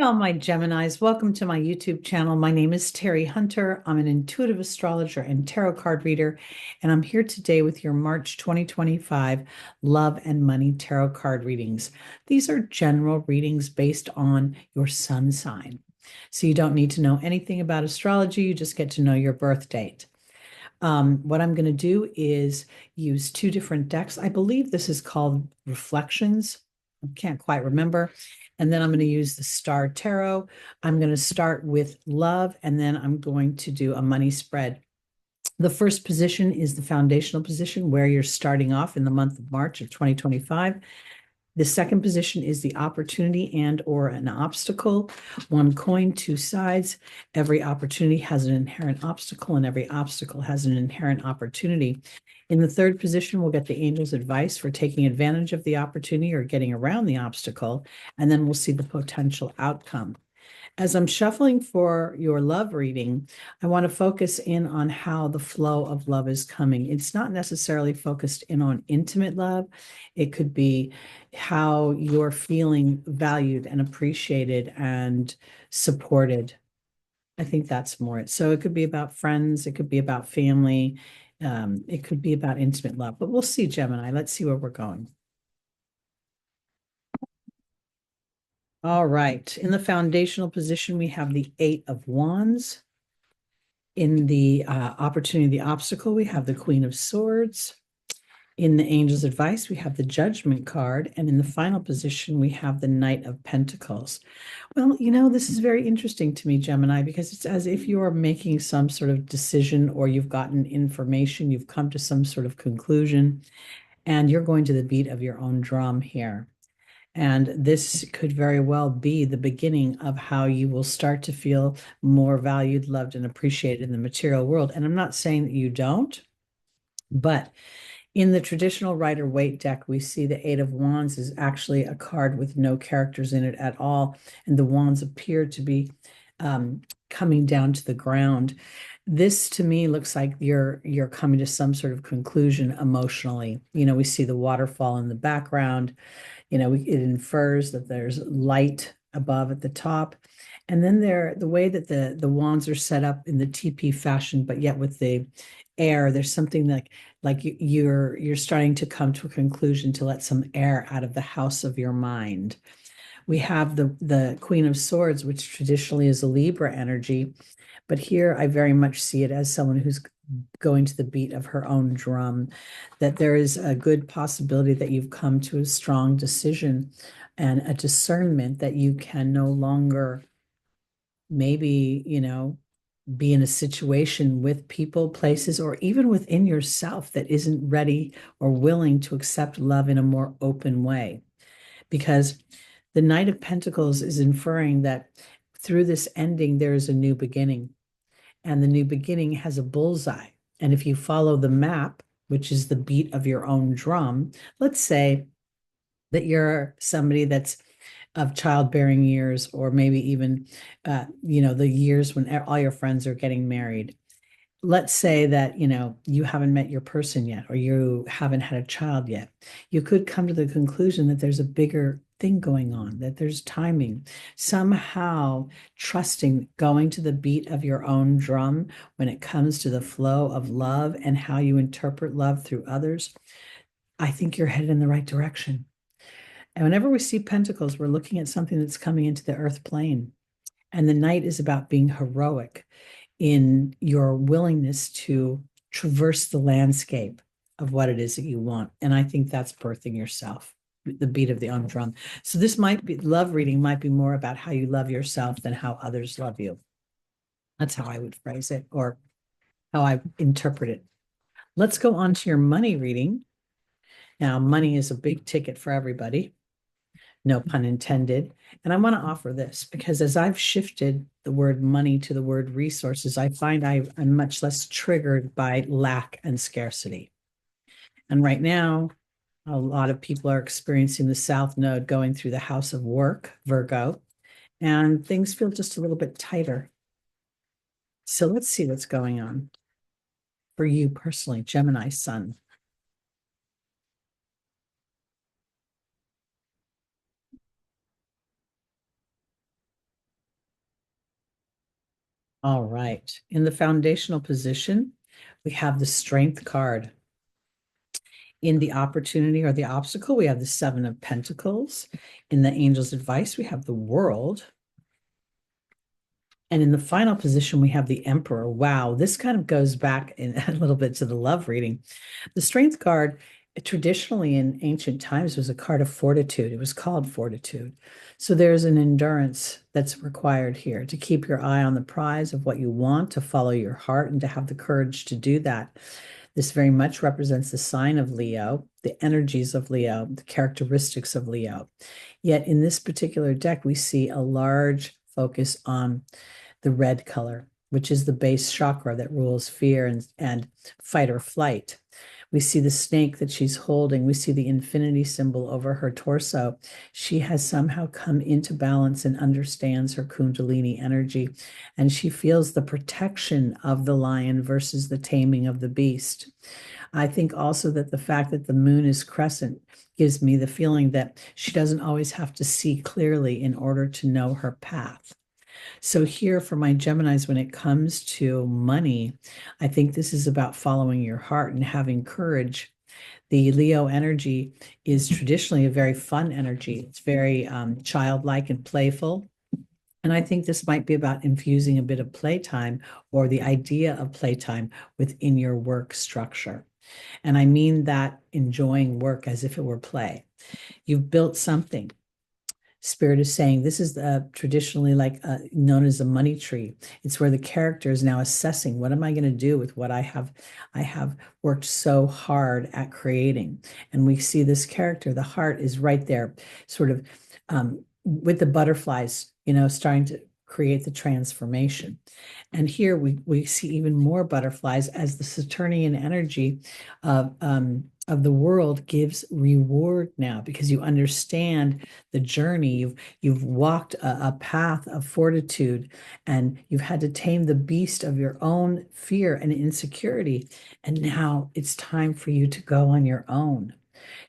all my Geminis. Welcome to my YouTube channel. My name is Teri Hunter. I'm an intuitive astrologer and tarot card reader, and I'm here today with your March 2025 Love and Money Tarot card readings. These are general readings based on your sun sign. So you don't need to know anything about astrology, you just get to know your birth date. What I'm going to do is use two different decks. I believe this is called Reflections. I can't quite remember. And then I'm going to use the Star Tarot. I'm going to start with love, and then I'm going to do a money spread. The first position is the foundational position where you're starting off in the month of March of 2025. The second position is the opportunity and or an obstacle. One coin, two sides. Every opportunity has an inherent obstacle, and every obstacle has an inherent opportunity. In the third position, we'll get the angel's advice for taking advantage of the opportunity or getting around the obstacle, and then we'll see the potential outcome. As I'm shuffling for your love reading, I want to focus in on how the flow of love is coming. It's not necessarily focused in on intimate love. It could be how you're feeling valued and appreciated and supported. I think that's more it. So it could be about friends, it could be about family, it could be about intimate love, but we'll see, Gemini. Let's see where we're going. All right. In the foundational position, we have the Eight of Wands. In the opportunity, the obstacle, we have the Queen of Swords. In the Angel's Advice, we have the Judgment card. And in the final position, we have the Knight of Pentacles. Well, this is very interesting to me, Gemini, because it's as if you are making some sort of decision, or you've gotten information, you've come to some sort of conclusion, and you're going to the beat of your own drum here. And this could very well be the beginning of how you will start to feel more valued, loved, and appreciated in the material world. And I'm not saying that you don't, but in the traditional Rider-Waite deck, we see the Eight of Wands is actually a card with no characters in it at all. And the wands appear to be coming down to the ground. This to me looks like you're coming to some sort of conclusion emotionally. We see the waterfall in the background. It infers that there's light above at the top. And then the way that the wands are set up in the TP fashion, but yet with the air, there's something like you're starting to come to a conclusion to let some air out of the house of your mind. We have the Queen of Swords, which traditionally is a Libra energy, but here I very much see it as someone who's going to the beat of her own drum, that there is a good possibility that you've come to a strong decision and a discernment that you can no longer maybe, be in a situation with people, places, or even within yourself that isn't ready or willing to accept love in a more open way. Because the Knight of Pentacles is inferring that through this ending, there is a new beginning. And the new beginning has a bullseye. And if you follow the map, which is the beat of your own drum, let's say that you're somebody that's of childbearing years, or maybe even, the years when all your friends are getting married. Let's say that, you haven't met your person yet, or you haven't had a child yet. You could come to the conclusion that there's a bigger thing going on, that there's timing, somehow trusting, going to the beat of your own drum when it comes to the flow of love and how you interpret love through others. I think you're headed in the right direction. And whenever we see pentacles, we're looking at something that's coming into the earth plane. And the Knight is about being heroic in your willingness to traverse the landscape of what it is that you want. And I think that's birthing yourself, the beat of the own drum. So this love reading might be more about how you love yourself than how others love you. That's how I would phrase it, or how I interpret it. Let's go on to your money reading. Now, money is a big ticket for everybody. No pun intended. And I want to offer this because as I've shifted the word money to the word resources, I find I'm much less triggered by lack and scarcity. And right now, a lot of people are experiencing the South Node going through the house of work, Virgo, and things feel just a little bit tighter. So let's see what's going on for you personally, Gemini Sun. All right. In the foundational position, we have the Strength card. In the opportunity or the obstacle, we have the Seven of Pentacles. In the Angel's Advice, we have the World. And in the final position, we have the Emperor. Wow, this kind of goes back a little bit to the love reading. The Strength card, traditionally in ancient times, was a card of fortitude. It was called fortitude. So there's an endurance that's required here to keep your eye on the prize of what you want, to follow your heart, and to have the courage to do that. This very much represents the sign of Leo, the energies of Leo, the characteristics of Leo. Yet in this particular deck, we see a large focus on the red color, which is the base chakra that rules fear and fight or flight. We see the snake that she's holding. We see the infinity symbol over her torso. She has somehow come into balance and understands her Kundalini energy, and she feels the protection of the lion versus the taming of the beast. I think also that the fact that the moon is crescent gives me the feeling that she doesn't always have to see clearly in order to know her path. So here for my Geminis, when it comes to money, I think this is about following your heart and having courage. The Leo energy is traditionally a very fun energy. It's very childlike and playful. And I think this might be about infusing a bit of playtime or the idea of playtime within your work structure. And I mean that enjoying work as if it were play. You've built something. Spirit is saying this is traditionally known as a money tree. It's where the character is now assessing, what am I going to do with what I have worked so hard at creating. And we see this character, the heart is right there, sort of with the butterflies, starting to create the transformation. And here we see even more butterflies as the Saturnian energy of the world gives reward now, because you understand the journey. You've walked a path of fortitude, and you've had to tame the beast of your own fear and insecurity. And now it's time for you to go on your own,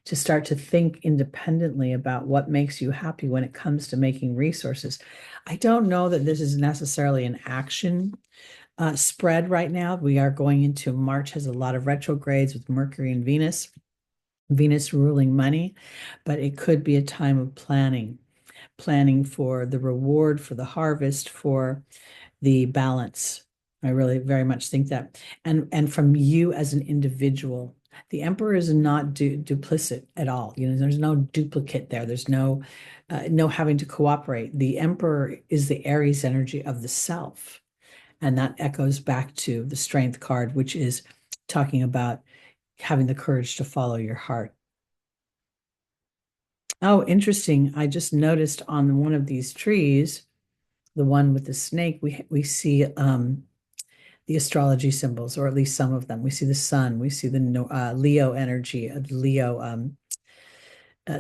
to start to think independently about what makes you happy when it comes to making resources. I don't know that this is necessarily an action spread right now. We are going into March, has a lot of retrogrades with Mercury and Venus ruling money, but it could be a time of planning for the reward, for the harvest, for the balance. I really very much think that. And from you as an individual, the Emperor is not duplicit at all. There's no duplicate there. There's no having to cooperate. The Emperor is the Aries energy of the self. And that echoes back to the Strength card, which is talking about having the courage to follow your heart. Oh, interesting. I just noticed on one of these trees, the one with the snake, we see the astrology symbols, or at least some of them. We see the sun, we see the Leo energy, the Leo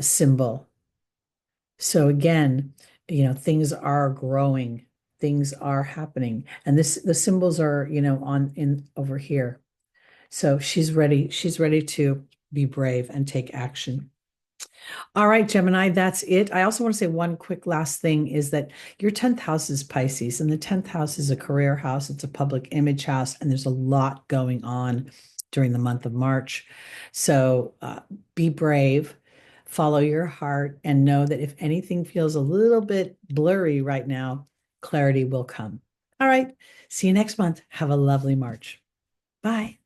symbol. So again, things are growing, things are happening, and the symbols are, in over here. So she's ready to be brave and take action. All right, Gemini, that's it. I also want to say one quick last thing is that your 10th house is Pisces, and the 10th house is a career house. It's a public image house, and there's a lot going on during the month of March. So be brave, follow your heart, and know that if anything feels a little bit blurry right now, clarity will come. All right, see you next month. Have a lovely March. Bye.